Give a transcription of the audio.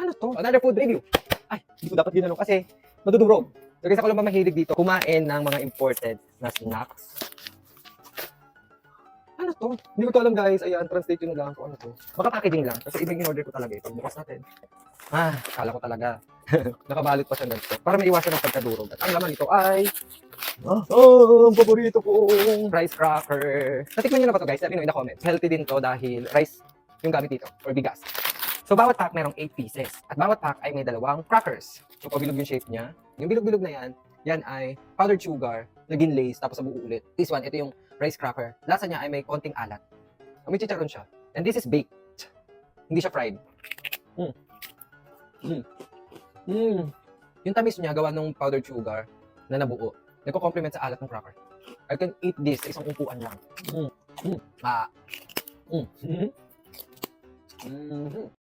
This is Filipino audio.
Ano to? Another food review. Ay, hindi ko dapat ginano kasi madudurog. So guys, ako lang ba mahilig dito kumain ng mga imported na snacks. Ano to? Hindi ko to alam guys. Ayan, translate yun na lang kung ano to. Baka packaging lang. Kasi iba yung in-order ko talaga ito. Bukas natin. Kala ko talaga. Nakabalot pa siya ganito. Para maiwasan ang pagkadurog. At ang laman nito ay... ang paborito ko! Rice cracker. Natikman nyo na ba to guys? Let me know in the comments. Healthy din to dahil rice yung gamit dito. Or bigas. So, bawat pack merong 8 pieces. At bawat pack ay may dalawang crackers. So, pabilog yung shape niya. Yung bilog-bilog na yan, yan ay powdered sugar na ginlaze tapos nabuo ulit. This one, ito yung rice cracker. Lasa niya ay may konting alat. So, may chicharon siya. And this is baked. Hindi siya fried. Yung tamis niya, gawa ng powdered sugar na nabuo. Nagko-complement sa alat ng cracker. I can eat this sa isang upuan lang.